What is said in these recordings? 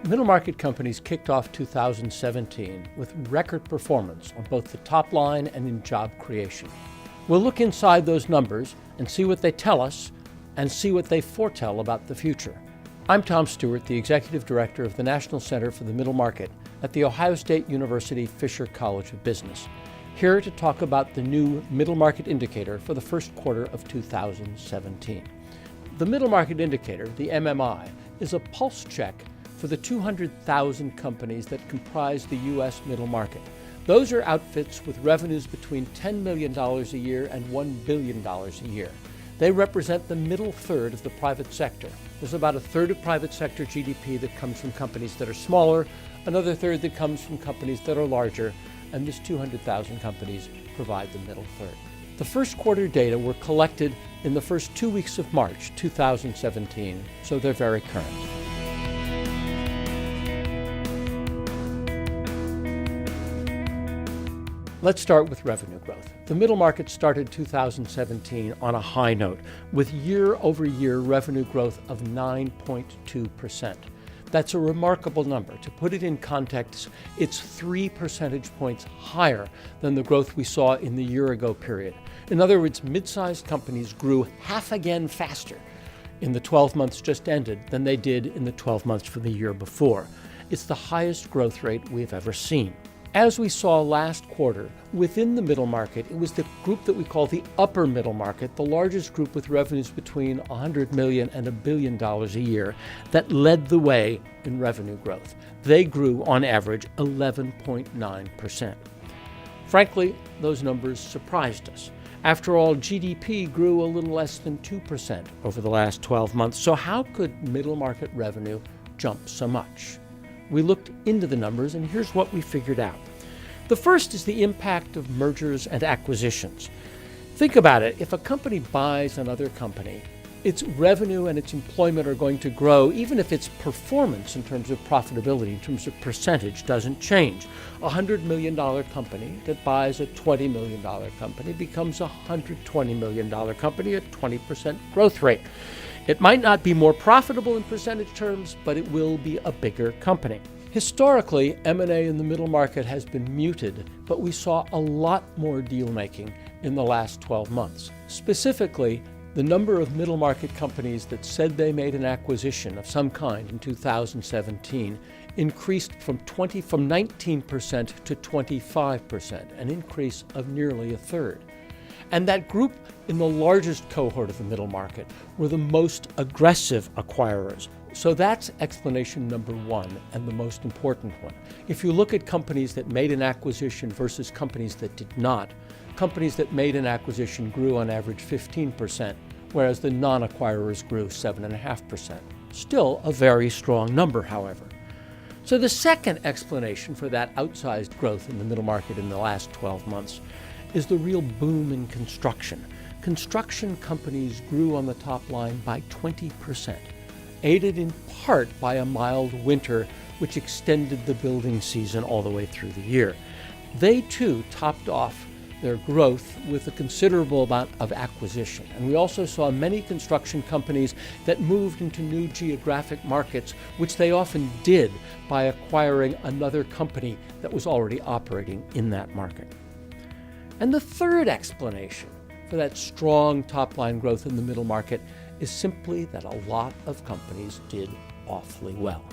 Middle market companies kicked off 2017 with record performance on both the top line and in job creation. We'll look inside those numbers and see what they tell us and see what they foretell about the future. I'm Tom Stewart, the Executive Director of the National Center for the Middle Market at The Ohio State University Fisher College of Business, here to talk about the new Middle Market Indicator for the first quarter of 2017. The Middle Market Indicator, the MMI, is a pulse check for the 200,000 companies that comprise the U.S. middle market. Those are outfits with revenues between $10 million a year and $1 billion a year. They represent the middle third of the private sector. There's about a third of private sector GDP that comes from companies that are smaller, another third that comes from companies that are larger, and this 200,000 companies provide the middle third. The first quarter data were collected in the first 2 weeks of March 2017, so they're very current. Let's start with revenue growth. The middle market started 2017 on a high note with year-over-year revenue growth of 9.2%. That's a remarkable number. To put it in context, it's 3 percentage points higher than the growth we saw in the year-ago period. In other words, mid-sized companies grew half again faster in the 12 months just ended than they did in the 12 months from the year before. It's the highest growth rate we've ever seen. As we saw last quarter, within the middle market, it was the group that we call the upper middle market, the largest group with revenues between $100 million and $1 billion a year, that led the way in revenue growth. They grew, on average, 11.9%. Frankly, those numbers surprised us. After all, GDP grew a little less than 2% over the last 12 months, so how could middle market revenue jump so much? We looked into the numbers, and here's what we figured out. The first is the impact of mergers and acquisitions. Think about it. If a company buys another company, its revenue and its employment are going to grow, even if its performance in terms of profitability, in terms of percentage, doesn't change. A $100 million company that buys a $20 million company becomes a $120 million company at 20% growth rate. It might not be more profitable in percentage terms, but it will be a bigger company. Historically, M&A in the middle market has been muted, but we saw a lot more deal making in the last 12 months. Specifically, the number of middle market companies that said they made an acquisition of some kind in 2017 increased from 19% to 25%, an increase of nearly a third. And that group in the largest cohort of the middle market were the most aggressive acquirers. So that's explanation number one and the most important one. If you look at companies that made an acquisition versus companies that did not, companies that made an acquisition grew on average 15%, whereas the non-acquirers grew 7.5%. Still a very strong number, however. So the second explanation for that outsized growth in the middle market in the last 12 months is the real boom in construction. Construction companies grew on the top line by 20%, aided in part by a mild winter, which extended the building season all the way through the year. They too topped off their growth with a considerable amount of acquisition. And we also saw many construction companies that moved into new geographic markets, which they often did by acquiring another company that was already operating in that market. And the third explanation for that strong top-line growth in the middle market is simply that a lot of companies did awfully well.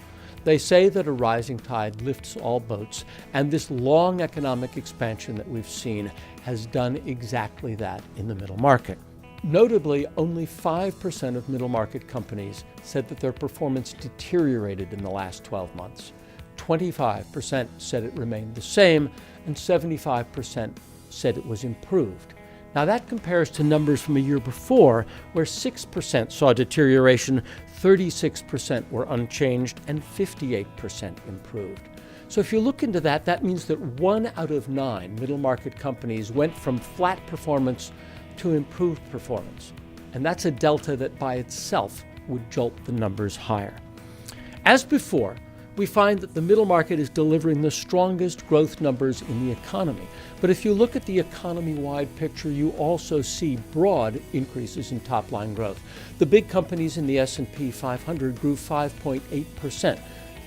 They say that a rising tide lifts all boats, and this long economic expansion that we've seen has done exactly that in the middle market. Notably, only 5% of middle market companies said that their performance deteriorated in the last 12 months. 25% said it remained the same, and 75% said it was improved. Now that compares to numbers from a year before, where 6% saw deterioration, 36% were unchanged, and 58% improved. So if you look into that, that means that 1 out of 9 middle market companies went from flat performance to improved performance. And that's a delta that by itself would jolt the numbers higher. As before, we find that the middle market is delivering the strongest growth numbers in the economy. But if you look at the economy-wide picture, you also see broad increases in top-line growth. The big companies in the S&P 500 grew 5.8%.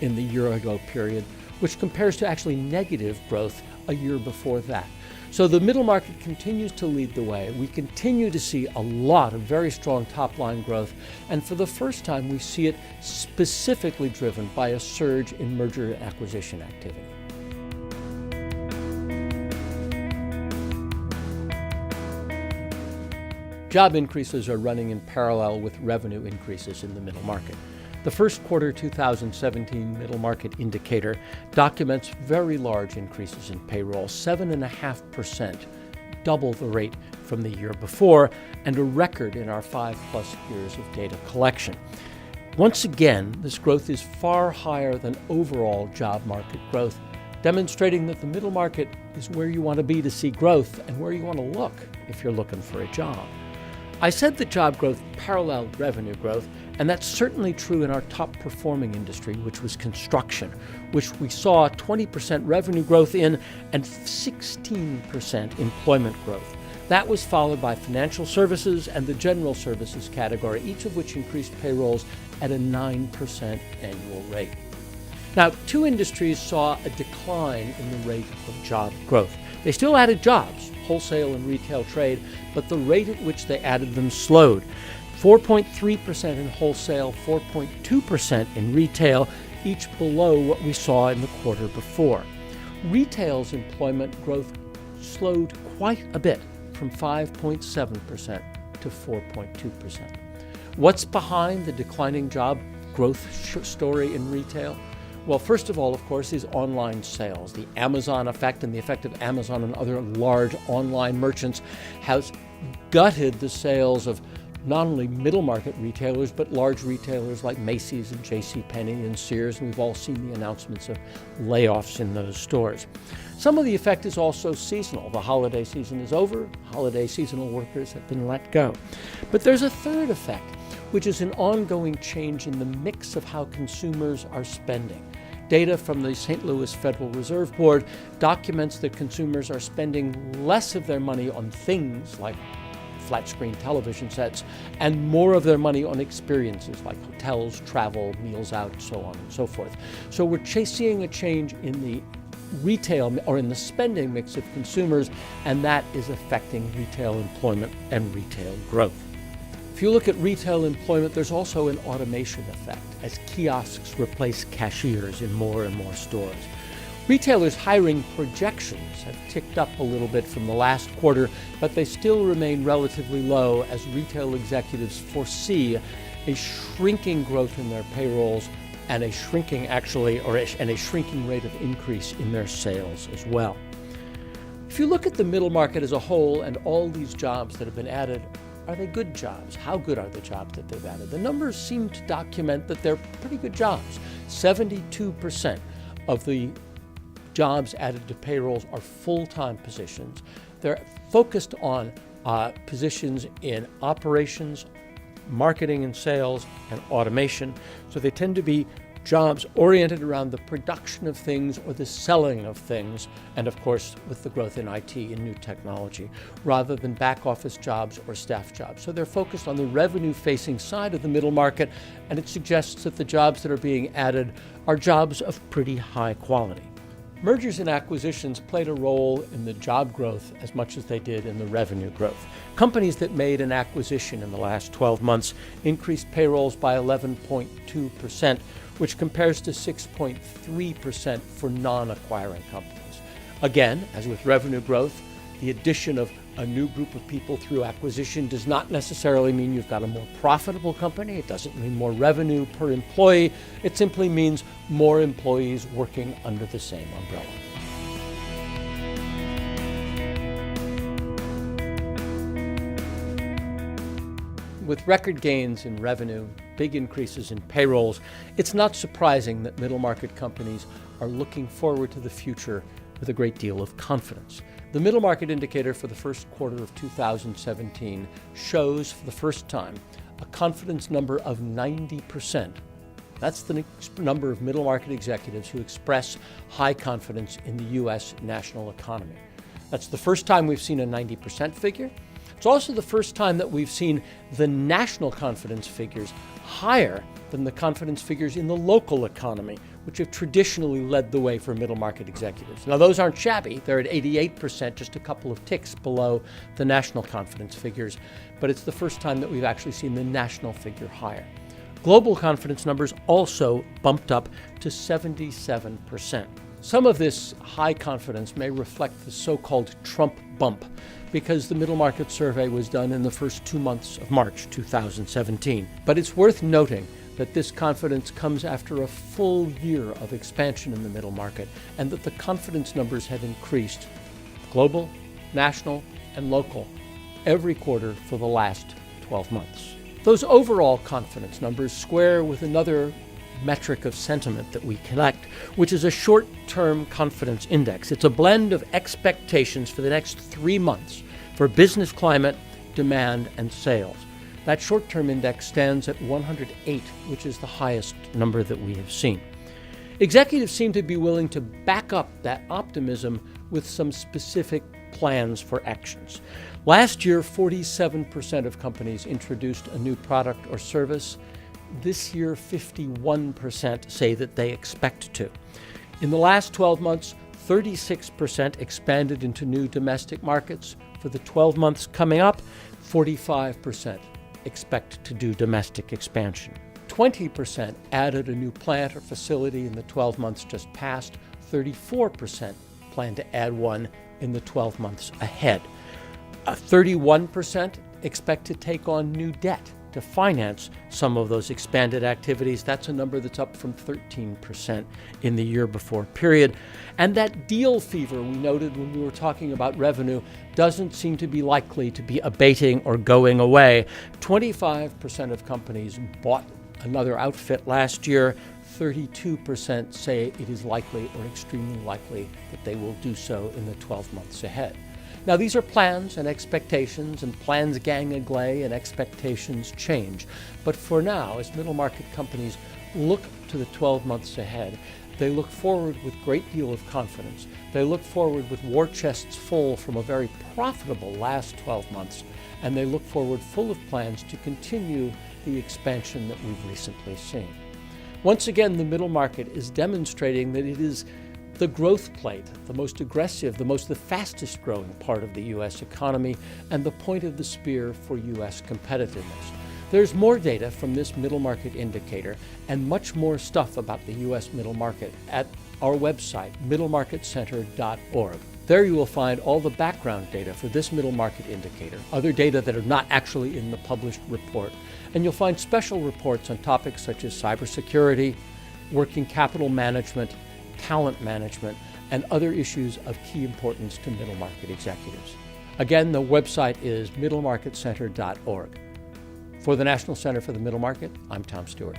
in the year-ago period, which compares to actually negative growth a year before that. So the middle market continues to lead the way. We continue to see a lot of very strong top-line growth, and for the first time we see it specifically driven by a surge in merger and acquisition activity. Job increases are running in parallel with revenue increases in the middle market. The first quarter 2017 middle market indicator documents very large increases in payroll, 7.5%, double the rate from the year before, and a record in our 5+ years of data collection. Once again, this growth is far higher than overall job market growth, demonstrating that the middle market is where you want to be to see growth and where you want to look if you're looking for a job. I said that job growth paralleled revenue growth, and that's certainly true in our top performing industry, which was construction, which we saw 20% revenue growth in and 16% employment growth. That was followed by financial services and the general services category, each of which increased payrolls at a 9% annual rate. Now, two industries saw a decline in the rate of job growth. They still added jobs, wholesale and retail trade, but the rate at which they added them slowed. 4.3% in wholesale, 4.2% in retail, each below what we saw in the quarter before. Retail's employment growth slowed quite a bit, from 5.7% to 4.2%. What's behind the declining job growth story in retail? Well, first of all, of course, is online sales. The Amazon effect and the effect of Amazon and other large online merchants has gutted the sales of not only middle market retailers, but large retailers like Macy's and JCPenney and Sears, and we've all seen the announcements of layoffs in those stores. Some of the effect is also seasonal. The holiday season is over, holiday seasonal workers have been let go. But there's a third effect, which is an ongoing change in the mix of how consumers are spending. Data from the St. Louis Federal Reserve Board documents that consumers are spending less of their money on things like flat-screen television sets and more of their money on experiences like hotels, travel, meals out, so on and so forth. So we're seeing a change in the retail or in the spending mix of consumers, and that is affecting retail employment and retail growth. If you look at retail employment, there's also an automation effect as kiosks replace cashiers in more and more stores. Retailers' hiring projections have ticked up a little bit from the last quarter, but they still remain relatively low as retail executives foresee a shrinking growth in their payrolls and a shrinking rate of increase in their sales as well. If you look at the middle market as a whole and all these jobs that have been added, are they good jobs? How good are the jobs that they've added? The numbers seem to document that they're pretty good jobs. 72% of the jobs added to payrolls are full-time positions. They're focused on positions in operations, marketing and sales, and automation. So they tend to be jobs oriented around the production of things or the selling of things, and of course with the growth in IT and new technology, rather than back office jobs or staff jobs. So they're focused on the revenue-facing side of the middle market, and it suggests that the jobs that are being added are jobs of pretty high quality. Mergers and acquisitions played a role in the job growth as much as they did in the revenue growth. Companies that made an acquisition in the last 12 months increased payrolls by 11.2%, which compares to 6.3% for non-acquiring companies. Again, as with revenue growth, the addition of a new group of people through acquisition does not necessarily mean you've got a more profitable company. It doesn't mean more revenue per employee. It simply means more employees working under the same umbrella. With record gains in revenue, big increases in payrolls, it's not surprising that middle market companies are looking forward to the future with a great deal of confidence. The middle market indicator for the first quarter of 2017 shows for the first time a confidence number of 90%. That's the number of middle market executives who express high confidence in the U.S. national economy. That's the first time we've seen a 90% figure. It's also the first time that we've seen the national confidence figures higher than the confidence figures in the local economy, which have traditionally led the way for middle market executives. Now, those aren't shabby. They're at 88%, just a couple of ticks below the national confidence figures, but it's the first time that we've actually seen the national figure higher. Global confidence numbers also bumped up to 77%. Some of this high confidence may reflect the so-called Trump bump, because the middle market survey was done in the first 2 months of March 2017. But it's worth noting that this confidence comes after a full year of expansion in the middle market, and that the confidence numbers have increased, global, national, and local, every quarter for the last 12 months. Those overall confidence numbers square with another metric of sentiment that we collect, which is a short-term confidence index. It's a blend of expectations for the next 3 months for business climate, demand, and sales. That short-term index stands at 108, which is the highest number that we have seen. Executives seem to be willing to back up that optimism with some specific plans for actions. Last year, 47% of companies introduced a new product or service. This year, 51% say that they expect to. In the last 12 months, 36% expanded into new domestic markets. For the 12 months coming up, 45% expect to do domestic expansion. 20% added a new plant or facility in the 12 months just past. 34% plan to add one in the 12 months ahead. 31% expect to take on new debt to finance some of those expanded activities. That's a number that's up from 13% in the year before period. And that deal fever we noted when we were talking about revenue doesn't seem to be likely to be abating or going away. 25% of companies bought another outfit last year. 32% say it is likely or extremely likely that they will do so in the 12 months ahead. Now, these are plans and expectations, and plans gang agley and expectations change. But for now, as middle market companies look to the 12 months ahead, they look forward with a great deal of confidence. They look forward with war chests full from a very profitable last 12 months, and they look forward full of plans to continue the expansion that we've recently seen. Once again, the middle market is demonstrating that it is the growth plate, the most aggressive, the fastest growing part of the U.S. economy, and the point of the spear for U.S. competitiveness. There's more data from this middle market indicator and much more stuff about the U.S. middle market at our website, middlemarketcenter.org. There you will find all the background data for this middle market indicator, other data that are not actually in the published report, and you'll find special reports on topics such as cybersecurity, working capital management, talent management, and other issues of key importance to middle market executives. Again, the website is middlemarketcenter.org. For the National Center for the Middle Market, I'm Tom Stewart.